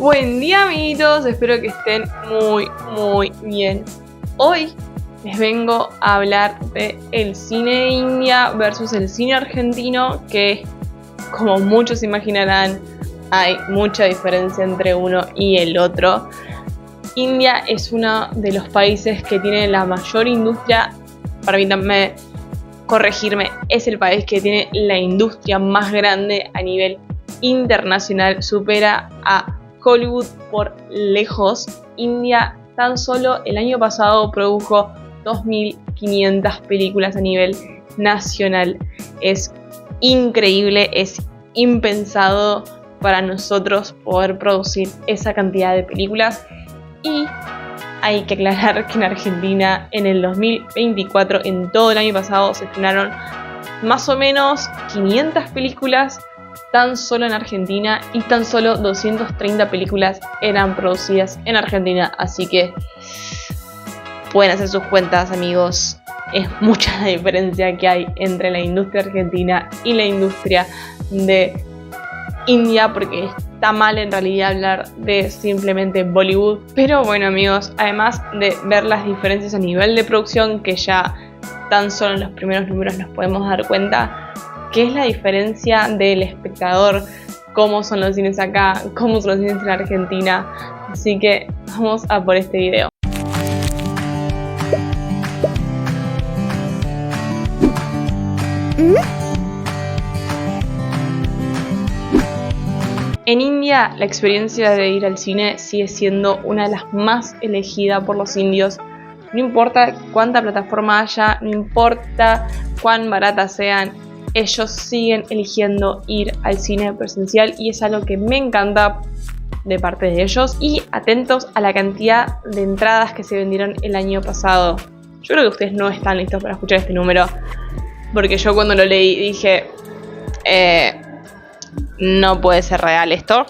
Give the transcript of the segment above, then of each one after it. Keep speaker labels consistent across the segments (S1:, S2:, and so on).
S1: Buen día, amiguitos, espero que estén muy bien. Hoy les vengo a hablar de el cine de India versus el cine argentino, que como muchos imaginarán hay mucha diferencia entre uno y el otro. India es uno de los países que tiene la mayor industria, permítanme corregirme, es el país que tiene la industria más grande a nivel internacional, supera a Hollywood por lejos. India tan solo el año pasado produjo 2.500 películas a nivel nacional. Es increíble, es impensado para nosotros poder producir esa cantidad de películas. Y hay que aclarar que en Argentina en el 2024, en todo el año pasado, se estrenaron más o menos 500 películas tan solo en Argentina y tan solo 230 películas eran producidas en Argentina. Así que pueden hacer sus cuentas, amigos. Es mucha la diferencia que hay entre la industria argentina y la industria de India, porque está mal en realidad hablar de simplemente Bollywood. Pero bueno, amigos, además de ver las diferencias a nivel de producción, que ya tan solo en los primeros números nos podemos dar cuenta, ¿qué es la diferencia del espectador? ¿Cómo son los cines acá? ¿Cómo son los cines en Argentina? Así que vamos a por este video. En India, la experiencia de ir al cine sigue siendo una de las más elegidas por los indios. No importa cuánta plataforma haya, no importa cuán baratas sean, ellos siguen eligiendo ir al cine presencial, y es algo que me encanta de parte de ellos. Y atentos a la cantidad de entradas que se vendieron el año pasado. Yo creo que ustedes no están listos para escuchar este número, porque yo cuando lo leí dije, no puede ser real esto.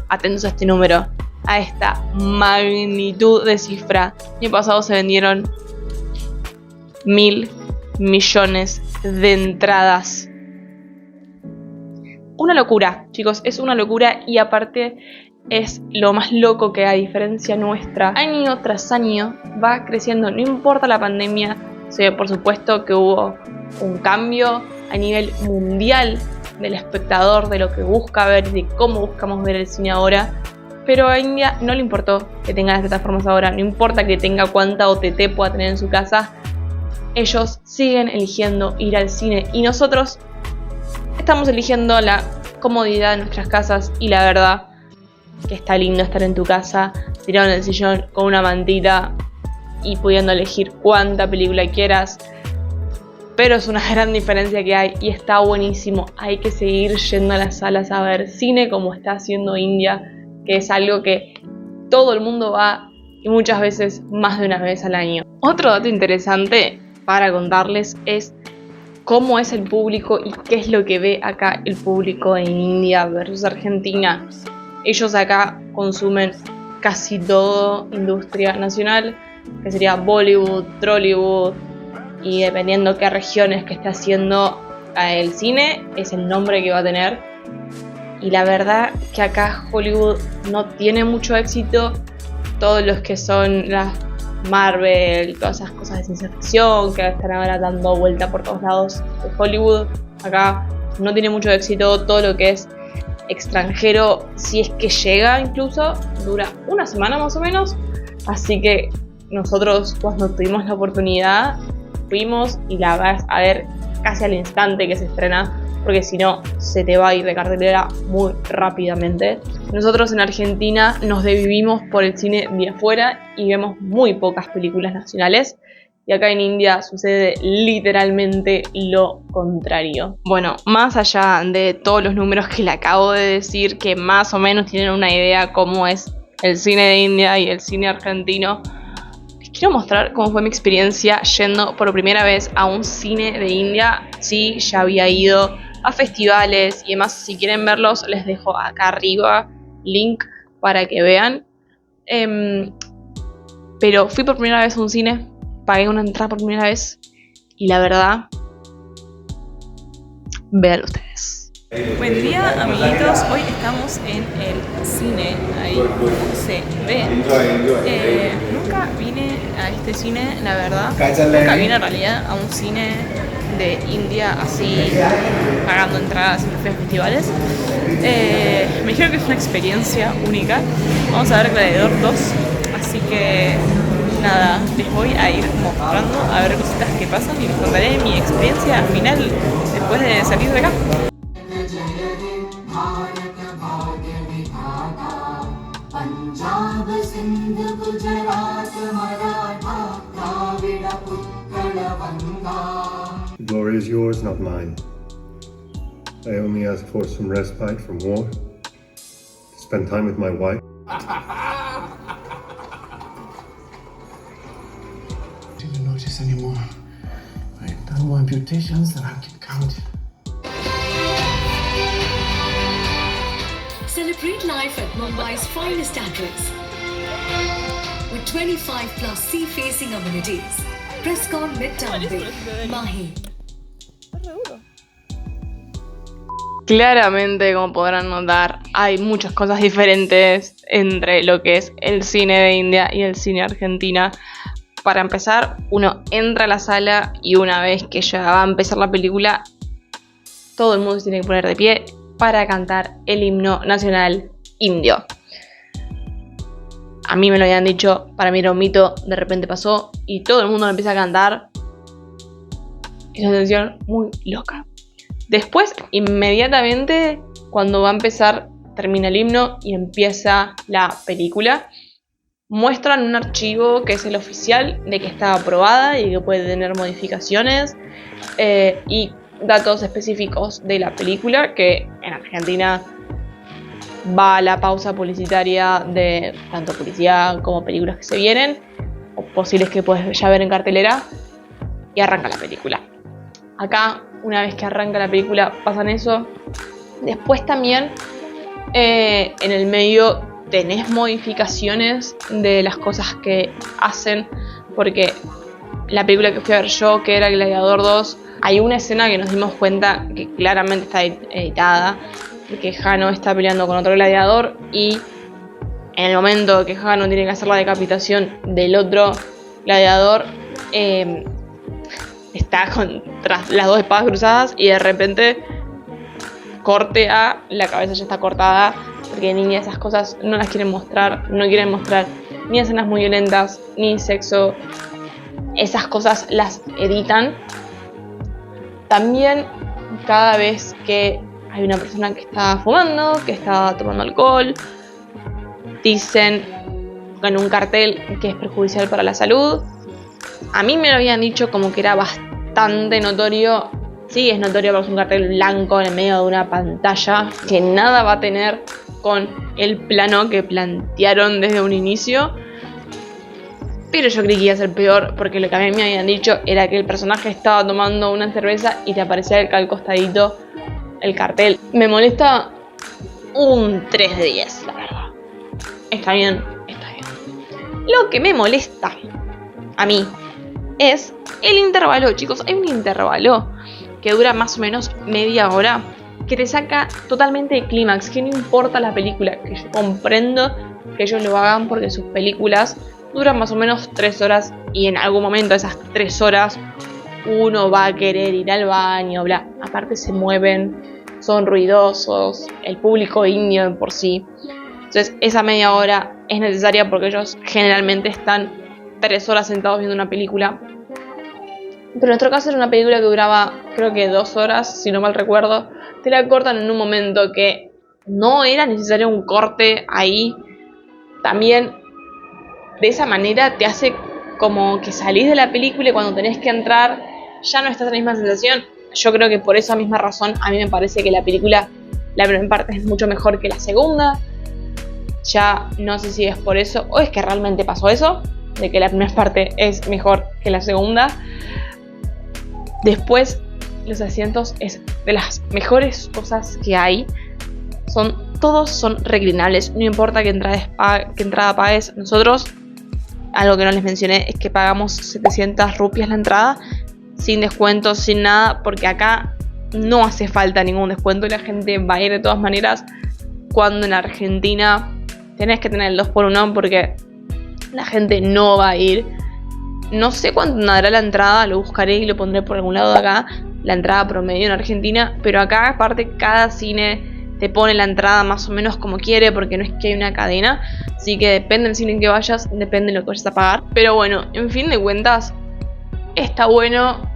S1: Atentos a este número, a esta magnitud de cifra. El año pasado se vendieron 1.000 millones de entradas. Una locura, chicos, es una locura. Y aparte es lo más loco, que a diferencia nuestra, año tras año va creciendo, no importa la pandemia. Por supuesto que hubo un cambio a nivel mundial del espectador, de lo que busca ver y de cómo buscamos ver el cine ahora. Pero a India no le importó que tenga las plataformas ahora, no importa que tenga cuánta OTT pueda tener en su casa. Ellos siguen eligiendo ir al cine, y nosotros estamos eligiendo la comodidad de nuestras casas. Y la verdad que está lindo estar en tu casa, tirado en el sillón con una mantita y pudiendo elegir cuánta película quieras. Pero es una gran diferencia que hay y está buenísimo. Hay que seguir yendo a las salas a ver cine, como está haciendo India, que es algo que todo el mundo va, y muchas veces más de una vez al año. Otro dato interesante para contarles es cómo es el público y qué es lo que ve acá el público en India versus Argentina. Ellos acá consumen casi todo industria nacional, que sería Bollywood, Trollywood, y dependiendo qué regiones que esté haciendo el cine, es el nombre que va a tener. Y la verdad que acá Hollywood no tiene mucho éxito. Todos los que son las Marvel, todas esas cosas de ciencia ficción que están ahora dando vuelta por todos lados de Hollywood, acá no tiene mucho éxito. Todo lo que es extranjero, si es que llega, incluso dura una semana más o menos. Así que nosotros, cuando tuvimos la oportunidad, fuimos y la vas a ver casi al instante que se estrena, porque si no se te va a ir de cartelera muy rápidamente. Nosotros en Argentina nos desvivimos por el cine de afuera y vemos muy pocas películas nacionales, y acá en India sucede literalmente lo contrario. Bueno, más allá de todos los números que le acabo de decir, que más o menos tienen una idea cómo es el cine de India y el cine argentino, les quiero mostrar cómo fue mi experiencia yendo por primera vez a un cine de India. Sí, ya había ido a festivales y demás. Si quieren verlos, les dejo acá arriba link para que vean. Pero fui por primera vez a un cine, pagué una entrada por primera vez, y la verdad, vean ustedes.
S2: Buen día, amiguitos. Hoy estamos en el cine, ahí se ve. Nunca vine a este cine, la verdad. Nunca vine en realidad a un cine de India así, pagando entradas en festivales. Me dijeron que es una experiencia única. Vamos a ver Gladiador 2, así que nada, les voy a ir mostrando a ver cositas que pasan y les contaré mi experiencia final después de salir de acá.
S3: The glory is yours, not mine. I only ask for some respite from war, to spend time with my wife.
S4: Didn't notice anymore. I've done more amputations than I can count.
S5: Celebrate life at Mumbai's finest address with 25 plus sea-facing amenities. Prescon Midtown Bay, Mahi.
S1: Claramente, como podrán notar, hay muchas cosas diferentes entre lo que es el cine de India y el cine argentina. Para empezar, uno entra a la sala y una vez que ya va a empezar la película, todo el mundo se tiene que poner de pie para cantar el himno nacional indio. A mí me lo habían dicho, para mí era un mito, de repente pasó y todo el mundo lo empieza a cantar. Es una sensación muy loca. Después, inmediatamente, cuando va a empezar, termina el himno y empieza la película, muestran un archivo que es el oficial de que está aprobada y que puede tener modificaciones y datos específicos de la película, que en Argentina va a la pausa publicitaria de tanto publicidad como películas que se vienen o posibles que puedes ya ver en cartelera, y arranca la película. Acá, una vez que arranca la película, pasan eso. Después también en el medio tenés modificaciones de las cosas que hacen, porque la película que fui a ver yo, que era Gladiador 2, hay una escena que nos dimos cuenta que claramente está editada, porque Jano está peleando con otro gladiador y en el momento que Jano tiene que hacer la decapitación del otro gladiador, está tras las dos espadas cruzadas y de repente corte a la cabeza ya está cortada, porque niña esas cosas no las quieren mostrar, no quieren mostrar ni escenas muy violentas, ni sexo, esas cosas las editan. También cada vez que hay una persona que está fumando, que está tomando alcohol, dicen en un cartel que es perjudicial para la salud. A mí me lo habían dicho como que era bastante notorio. Sí, es notorio porque es un cartel blanco en el medio de una pantalla que nada va a tener con el plano que plantearon desde un inicio. Pero yo creí que iba a ser peor, porque lo que a mí me habían dicho era que el personaje estaba tomando una cerveza y te aparecía al costadito el cartel. Me molesta un 3 de 10, la verdad. Está bien, está bien. Lo que me molesta a mí es el intervalo, chicos. Hay un intervalo que dura más o menos media hora que te saca totalmente de clímax, que no importa la película, que yo comprendo que ellos lo hagan porque sus películas duran más o menos 3 horas y en algún momento de esas 3 horas uno va a querer ir al baño, bla. Aparte se mueven, son ruidosos, el público indio de por sí. Entonces esa media hora es necesaria porque ellos generalmente están 3 horas sentados viendo una película. Pero en nuestro caso era una película que duraba creo que 2 horas, si no mal recuerdo. Te la cortan en un momento que no era necesario un corte ahí. También de esa manera te hace como que salís de la película y cuando tenés que entrar ya no estás en la misma sensación. Yo creo que por esa misma razón a mí me parece que la película, la primera parte es mucho mejor que la segunda. Ya no sé si es por eso o es que realmente pasó eso, de que la primera parte es mejor que la segunda. Después, los asientos es de las mejores cosas que hay. Todos son reclinables, no importa qué entrada pagues. Nosotros, algo que no les mencioné, es que pagamos 700 rupias la entrada, sin descuentos, sin nada, porque acá no hace falta ningún descuento y la gente va a ir de todas maneras, cuando en Argentina tenés que tener el 2x1 porque la gente no va a ir. No sé cuánto dará la entrada, lo buscaré y lo pondré por algún lado de acá, la entrada promedio en Argentina, pero acá aparte cada cine te pone la entrada más o menos como quiere, porque no es que hay una cadena, así que depende del cine en que vayas, depende de lo que vayas a pagar. Pero bueno, en fin de cuentas, está bueno.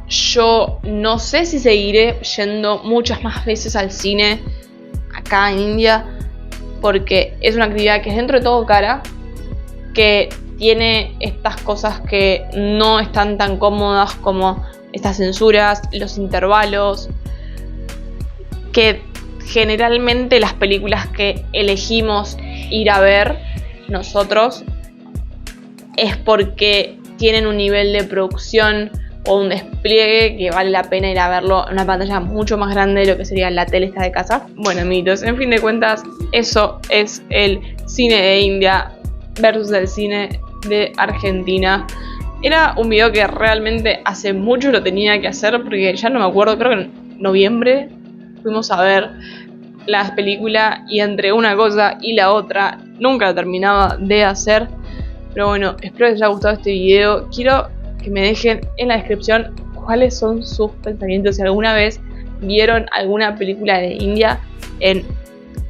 S1: Yo no sé si seguiré yendo muchas más veces al cine acá en India, porque es una actividad que es dentro de todo cara, que tiene estas cosas que no están tan cómodas como estas censuras, los intervalos, que generalmente las películas que elegimos ir a ver nosotros es porque tienen un nivel de producción o un despliegue que vale la pena ir a verlo en una pantalla mucho más grande de lo que sería la tele esta de casa. Bueno, amiguitos, en fin de cuentas, eso es el cine de India versus el cine de Argentina. Era un video que realmente hace mucho lo tenía que hacer, porque ya no me acuerdo, creo que en noviembre fuimos a ver las películas y entre una cosa y la otra nunca lo terminaba de hacer. Pero bueno, espero que les haya gustado este video. Quiero que me dejen en la descripción cuáles son sus pensamientos, si alguna vez vieron alguna película de India. En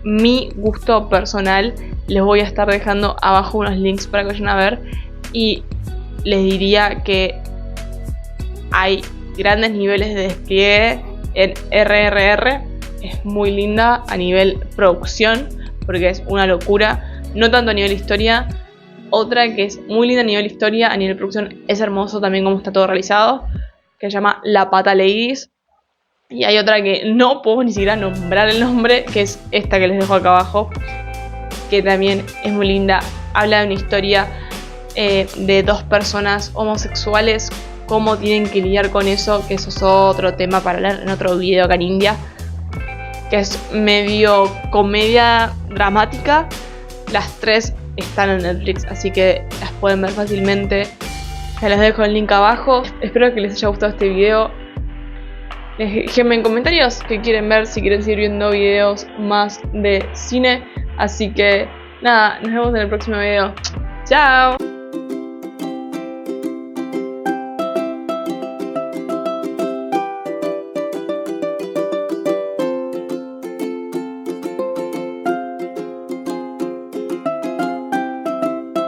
S1: mi gusto personal les voy a estar dejando abajo unos links para que vayan a ver, y les diría que hay grandes niveles de despliegue en RRR. Es muy linda a nivel producción porque es una locura, no tanto a nivel historia. Otra que es muy linda a nivel historia, a nivel producción es hermoso también como está todo realizado, que se llama La Pata Ladies. Y hay otra que no puedo ni siquiera nombrar el nombre, que es esta que les dejo acá abajo, que también es muy linda. Habla de una historia de dos personas homosexuales, cómo tienen que lidiar con eso, que eso es otro tema para hablar en otro video acá en India, que es medio comedia dramática. Las tres están en Netflix, así que las pueden ver fácilmente. Se les dejo el link abajo. Espero que les haya gustado este video. Déjenme en comentarios qué quieren ver, si quieren seguir viendo videos más de cine. Así que nada, nos vemos en el próximo video. ¡Chao!